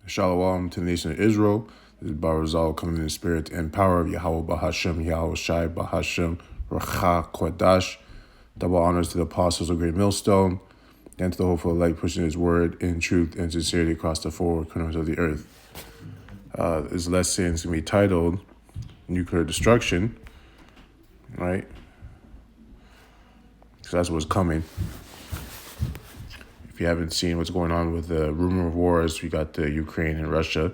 Shalom to the nation of Israel. This is Barazal coming in the spirit and power of Yahweh Bahashem, Yahweh Shai Bahashem, Racha Kodash. Double honors to the apostles of Great Millstone and to the hopeful elect pushing his word in truth and sincerity across the four corners of the earth. This lesson is going to be titled Nuclear Destruction, right? So that's what's coming. If you haven't seen what's going on with the rumor of wars, we got the Ukraine and Russia,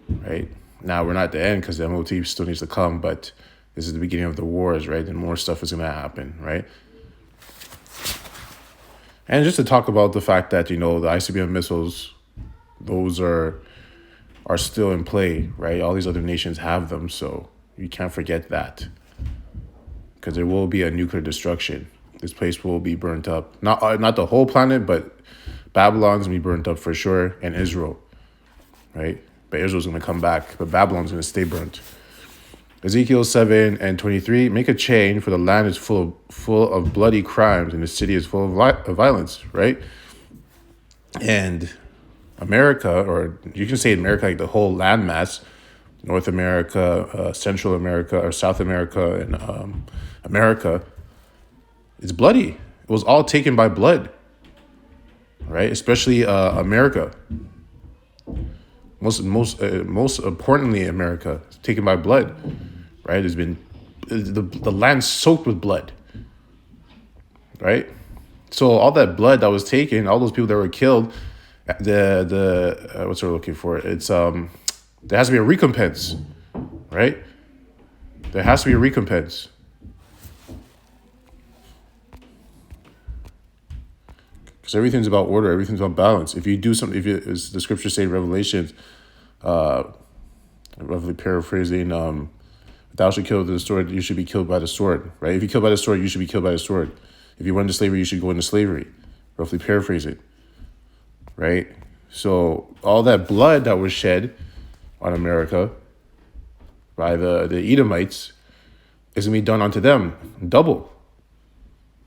right? Now, we're not at the end because the MOT still needs to come, but this is the beginning of the wars, right? And more stuff is going to happen, right? And just to talk about the fact that, the ICBM missiles, those are still in play, right? All these other nations have them, so you can't forget that. Because there will be a nuclear destruction. This place will be burnt up. Not the whole planet, but Babylon's going to be burnt up for sure, and Israel, right? But Israel's going to come back, but Babylon's going to stay burnt. Ezekiel 7:23, make a chain, for the land is full of bloody crimes, and the city is full of violence, right? And America, or you can say America, like the whole landmass, North America, Central America, or South America, and America, it's bloody. It was all taken by blood, right? Especially America. Most importantly, America, it's taken by blood, right? There's been the land soaked with blood, right? So all that blood that was taken, all those people that were killed, what's we're looking for? It's there has to be a recompense, right? There has to be a recompense. Because everything's about order, everything's about balance. If you do something, as the scriptures say in Revelation, roughly paraphrasing, thou shalt kill the sword, you should be killed by the sword, right? If you kill by the sword, you should be killed by the sword. If you went into slavery, you should go into slavery, roughly paraphrasing, right? So all that blood that was shed on America by the Edomites is going to be done unto them double.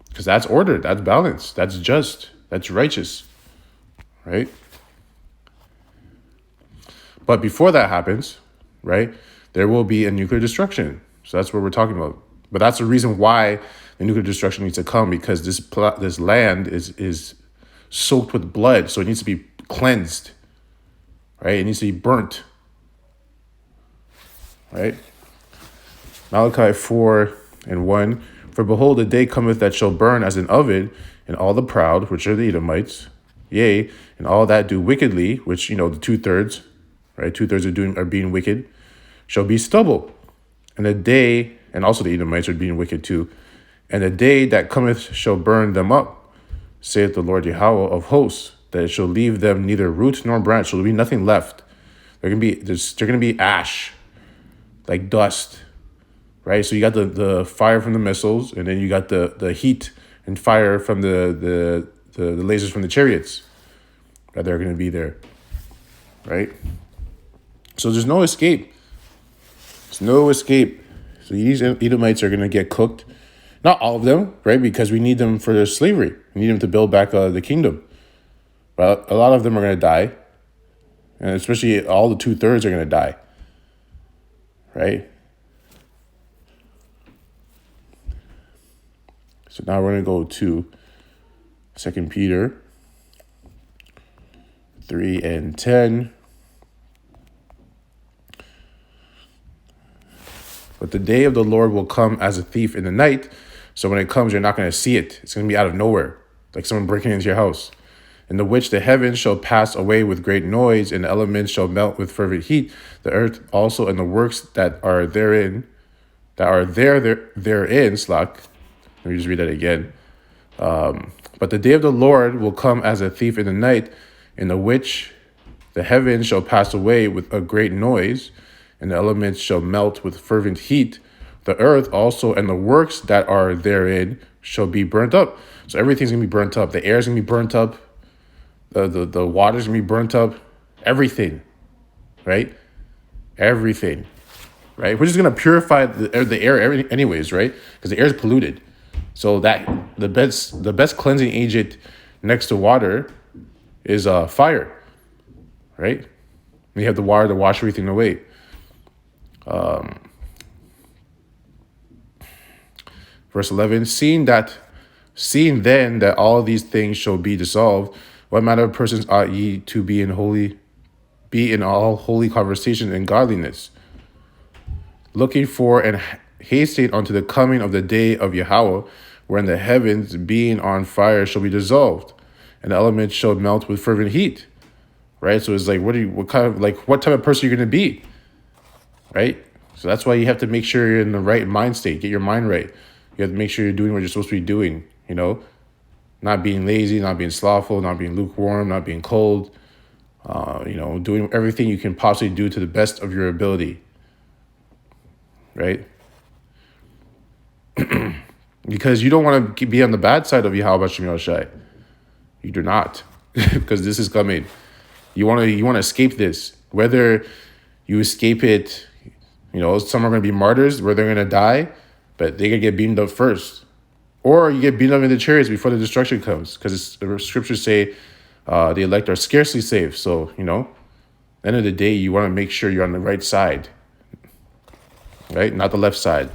Because that's order, that's balance, that's just, that's righteous, right? But before that happens, right, there will be a nuclear destruction. So that's what we're talking about. But that's the reason why the nuclear destruction needs to come, because this land is soaked with blood, so it needs to be cleansed, right? It needs to be burnt, right? Malachi 4:1, for behold, the day cometh that shall burn as an oven, and all the proud, which are the Edomites, yea, and all that do wickedly, which, the 2/3, right? 2/3 are being wicked, shall be stubble. And the day, and also the Edomites are being wicked too, and the day that cometh shall burn them up, saith the Lord Yahweh of hosts, that it shall leave them neither root nor branch. So there'll be nothing left. They're gonna be ash, like dust, right? So you got the fire from the missiles, and then you got the heat and fire from the lasers from the chariots that they're gonna be there, right? So there's no escape. There's no escape. So these Edomites are gonna get cooked. Not all of them, right? Because we need them for their slavery. We need them to build back the kingdom. But a lot of them are going to die. And especially all the 2/3 are going to die. Right? So now we're going to go to 2 Peter 3:10. But the day of the Lord will come as a thief in the night. So when it comes, you're not going to see it. It's going to be out of nowhere, like someone breaking into your house. In the which the heavens shall pass away with great noise, and the elements shall melt with fervent heat. The earth also and the works that are therein, Slack. Let me just read that again. But the day of the Lord will come as a thief in the night, in the which the heavens shall pass away with a great noise, and the elements shall melt with fervent heat. The earth also and the works that are therein shall be burnt up. So everything's going to be burnt up. The air's going to be burnt up. The water's going to be burnt up. Everything, right? Everything, right? We're just going to purify the air anyways, right? Because the air is polluted. So that the best cleansing agent next to water is fire, right? And you have the water to wash everything away. Verse 11, seeing then that all these things shall be dissolved, what manner of persons ought ye to be in all holy conversation and godliness, looking for and hastening unto the coming of the day of Yahweh, wherein the heavens being on fire shall be dissolved, and the elements shall melt with fervent heat. Right? So it's like, what type of person you're going to be? Right? So that's why you have to make sure you're in the right mind state. Get your mind right. You have to make sure you're doing what you're supposed to be doing, not being lazy, not being slothful, not being lukewarm, not being cold, doing everything you can possibly do to the best of your ability, right? Because you don't want to be on the bad side of Yahweh Shem Yahushai. You do not, because this is coming. You want to escape this. Whether you escape it, some are going to be martyrs where they're going to die, but they could get beamed up first. Or you get beamed up in the chariots before the destruction comes, because the scriptures say the elect are scarcely saved. So, at the end of the day, you want to make sure you're on the right side, right? Not the left side.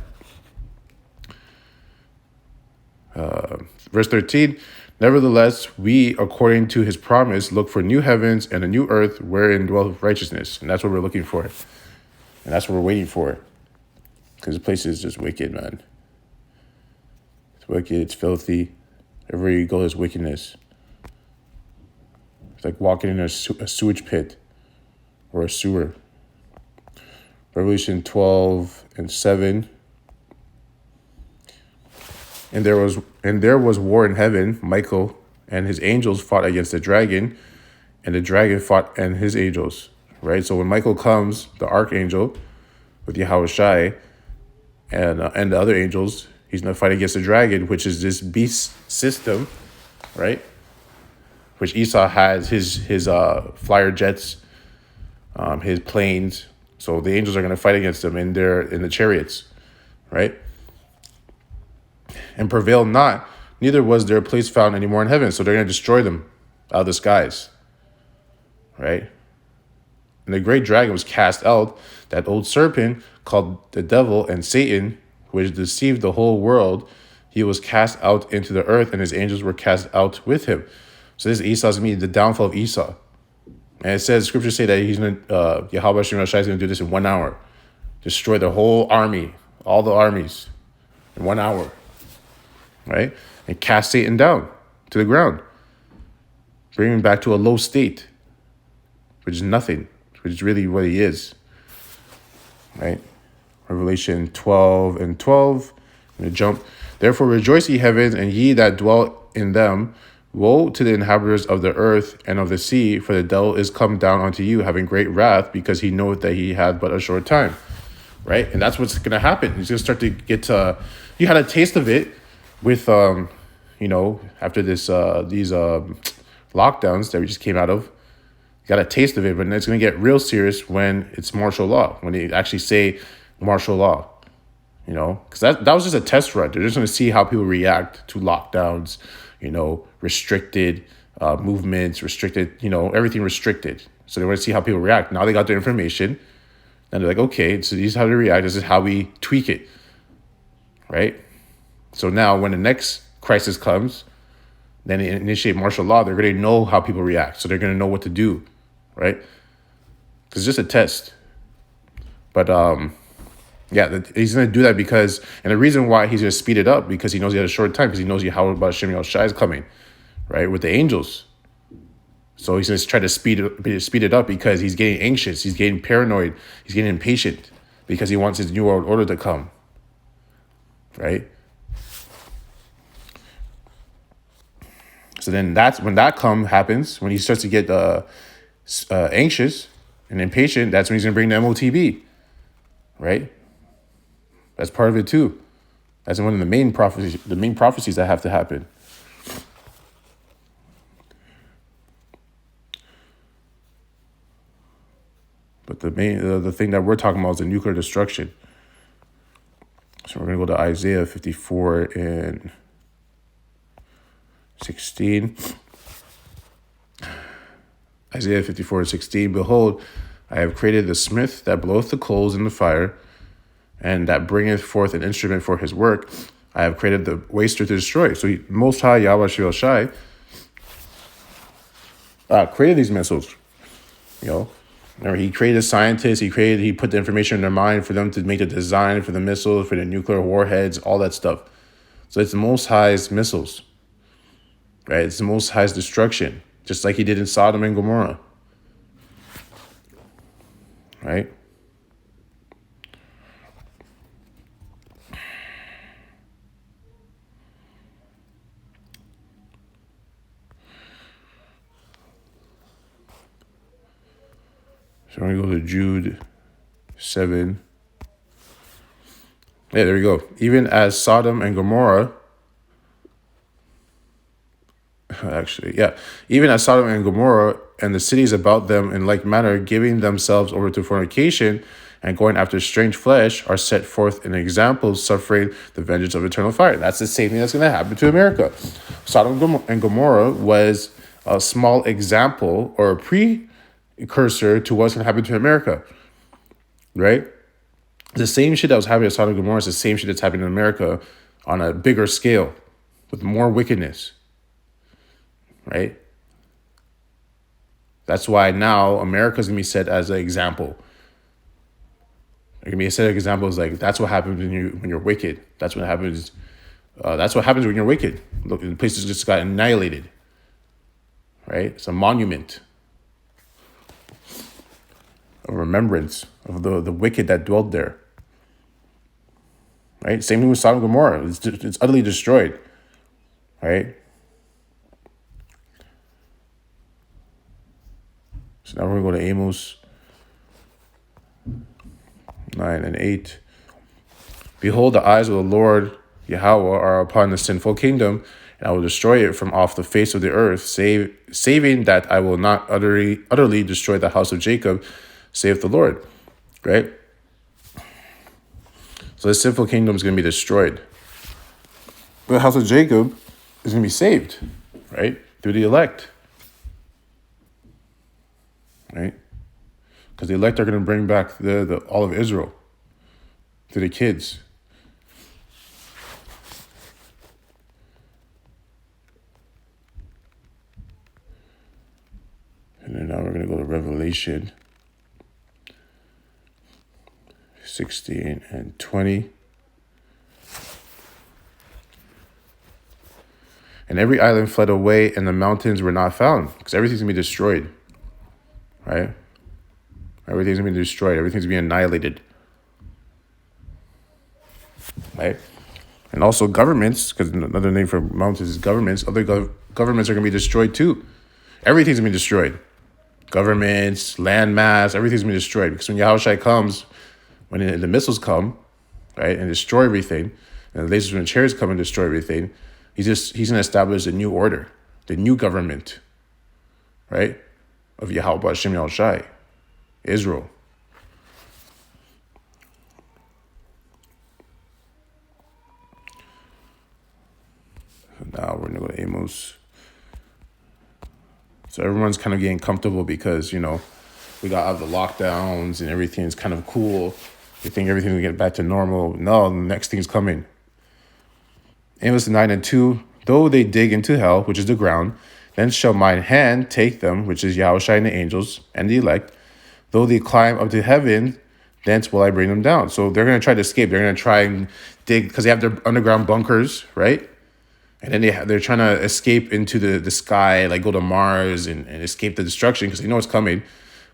Verse 13, nevertheless, we, according to his promise, look for new heavens and a new earth wherein dwelleth righteousness. And that's what we're looking for. And that's what we're waiting for. Because the place is just wicked, man. It's wicked, it's filthy. Everywhere you go, there's wickedness. It's like walking in a sewage pit or a sewer. Revelation 12:7. And there was war in heaven. Michael and his angels fought against the dragon, and the dragon fought and his angels. Right? So when Michael comes, the archangel, with Yahweh Shai, and the other angels, he's going to fight against the dragon, which is this beast system, right? Which Esau has his flyer jets, his planes. So the angels are going to fight against them in the chariots, right? And prevail not, neither was there a place found anymore in heaven. So they're going to destroy them out of the skies, right? And the great dragon was cast out, that old serpent called the devil and Satan, which deceived the whole world. He was cast out into the earth, and his angels were cast out with him. So this is Esau's the downfall of Esau. And it says, scriptures say that he's going to, Yahweh Shem Yahushai is going to do this in 1 hour. Destroy the whole army, all the armies, in 1 hour. Right? And cast Satan down to the ground. Bring him back to a low state, which is nothing, which is really what he is. Right? Revelation 12:12. I'm going to jump. Therefore rejoice, ye heavens, and ye that dwell in them. Woe to the inhabitants of the earth and of the sea, for the devil is come down unto you, having great wrath, because he knoweth that he hath but a short time. Right? And that's what's going to happen. He's going to start to get you had a taste of it with, after these lockdowns that we just came out of. You got a taste of it, but it's going to get real serious when it's martial law, when they actually say martial law, because that was just a test run. They're just going to see how people react to lockdowns, restricted movements, restricted, everything restricted. So they want to see how people react. Now they got their information, and they're like, okay, so this is how they react. This is how we tweak it, right? So now when the next crisis comes, then they initiate martial law, they're going to know how people react. So they're going to know what to do, right? Because it's just a test. But he's going to do that because, and the reason why he's going to speed it up, because he knows he has a short time, because he knows how about Shem Yahushai is coming, right, with the angels. So he's going to try to speed it up because he's getting anxious, he's getting paranoid, he's getting impatient because he wants his new world order to come, right? So then that's when that happens, when he starts to get anxious and impatient, that's when he's going to bring the MOTB, right? That's part of it too. That's one of the main prophecies that have to happen. But the thing that we're talking about is the nuclear destruction. So we're going to go to Isaiah 54:16. Isaiah 54:16. Behold, I have created the smith that bloweth the coals in the fire, and that bringeth forth an instrument for his work. I have created the waster to destroy. So Most High Yahweh Shai created these missiles. Remember, he created scientists. He put the information in their mind for them to make the design for the missiles, for the nuclear warheads, all that stuff. So it's the Most High's missiles, right? It's the Most High's destruction, just like he did in Sodom and Gomorrah, right? So I'm going to go to Jude 7. Yeah, there we go. Even as Sodom and Gomorrah, even as Sodom and Gomorrah and the cities about them in like manner, giving themselves over to fornication and going after strange flesh, are set forth in examples, suffering the vengeance of eternal fire. That's the same thing that's going to happen to America. Sodom and Gomorrah was a small example or a precursor to what's going to happen to America, right? The same shit that was happening at Sodom and Gomorrah is the same shit that's happening in America on a bigger scale with more wickedness, right? That's why now America's going to be set as an example. There can be a set of examples like that's what happens when you're wicked. That's what happens. That's what happens when you're wicked. Look, the places just got annihilated. Right? It's a monument, a remembrance of the wicked that dwelled there. Right? Same thing with Sodom and Gomorrah. It's utterly destroyed. Right? So now we're going to go to Amos 9 and 8. Behold, the eyes of the Lord Yahweh are upon the sinful kingdom, and I will destroy it from off the face of the earth, saving that I will not utterly destroy the house of Jacob, saith the Lord. Right? So the sinful kingdom is going to be destroyed. But the house of Jacob is going to be saved, right? Through the elect. Right? Because the elect are going to bring back the all of Israel to the kids. And then now we're going to go to Revelation 16 and 20. And every island fled away, and the mountains were not found, because everything's going to be destroyed. Right? Everything's going to be destroyed. Everything's going to be annihilated. Right? And also governments, because another name for mountains is governments. Other governments are going to be destroyed too. Everything's going to be destroyed. Governments, landmass, everything's going to be destroyed. Because when Yahushua comes, when the missiles come, right, and destroy everything, and the lasers and chariots come and destroy everything, he's going to establish a new order, the new government, right, of Yahweh Hashem Yahushua, Israel. Now we're going to go to Amos. So everyone's kind of getting comfortable because, we got out of the lockdowns and everything's kind of cool. They think everything will get back to normal. No, the next thing's coming. Amos 9 and 2. Though they dig into hell, which is the ground, then shall mine hand take them, which is Yahushua and the angels and the elect. Though they climb up to heaven, thence will I bring them down. So they're going to try to escape. They're going to try and dig, because they have their underground bunkers, right? And then they're trying to escape into the sky, like go to Mars and escape the destruction, because they know it's coming.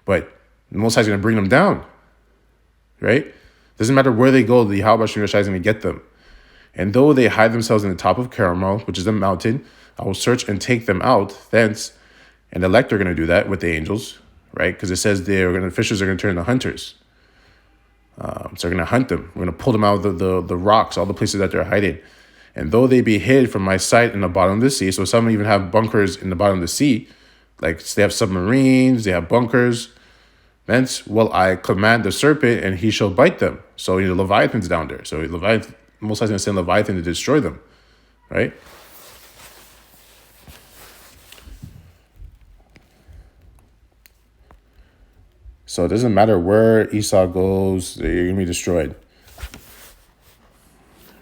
But the Most High is going to bring them down, right? Doesn't matter where they go, the Yahweh is going to get them. And though they hide themselves in the top of Carmel, which is a mountain, I will search and take them out thence. And the elect are going to do that with the angels, right? Because it says the fishers are going to turn into hunters. So they're going to hunt them. We're going to pull them out of the rocks, all the places that they're hiding. And though they be hid from my sight in the bottom of the sea, so some even have bunkers in the bottom of the sea, like they have submarines, they have bunkers, thence will I command the serpent, and he shall bite them. So the Leviathan's down there. So Most High's going to send Leviathan to destroy them, right? So it doesn't matter where Esau goes, you're going to be destroyed.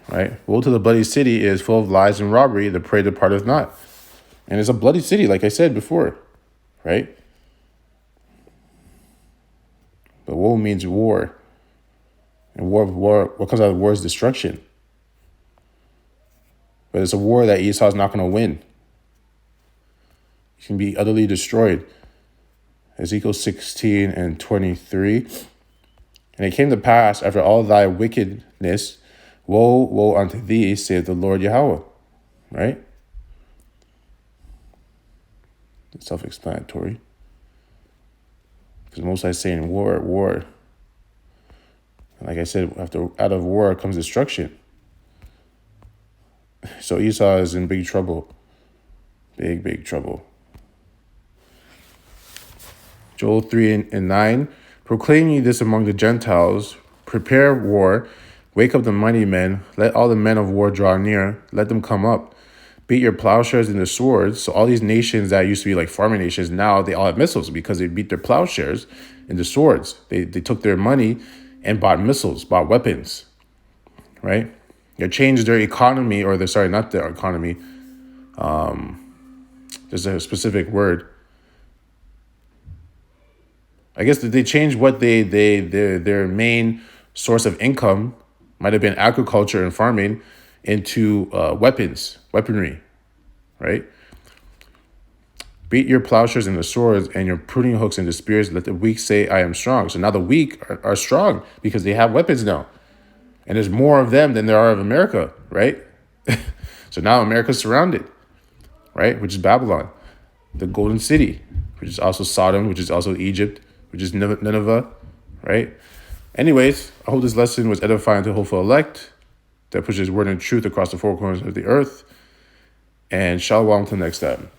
Right? Woe to the bloody city, is full of lies and robbery, the prey departeth not. And it's a bloody city, like I said before. Right? But woe means war. And what comes out of war is destruction. But it's a war that Esau's not going to win. He can be utterly destroyed. Ezekiel 16 and 23. And it came to pass, after all thy wickedness, woe, woe unto thee, saith the Lord Yahweh. Right? It's self-explanatory. Because most I say in war, war. And like I said, out of war comes destruction. So Esau is in big trouble. Big, big trouble. Joel 3 and 9. Proclaim ye this among the Gentiles. Prepare war. Wake up the mighty men. Let all the men of war draw near. Let them come up. Beat your plowshares into swords. So all these nations that used to be like farming nations, now they all have missiles because they beat their plowshares into swords. They took their money and bought missiles, bought weapons. Right? They changed their economy, not their economy. There's a specific word. I guess they changed what their main source of income might have been agriculture and farming into weaponry, right? Beat your plowshares into swords and your pruning hooks into spears. Let the weak say, I am strong. So now the weak are strong because they have weapons now. And there's more of them than there are of America, right? So now America's surrounded, right? Which is Babylon, the golden city, which is also Sodom, which is also Egypt, which is Nineveh, right? Anyways, I hope this lesson was edifying to hopeful elect that pushes word and truth across the four corners of the earth. And shalom till next time.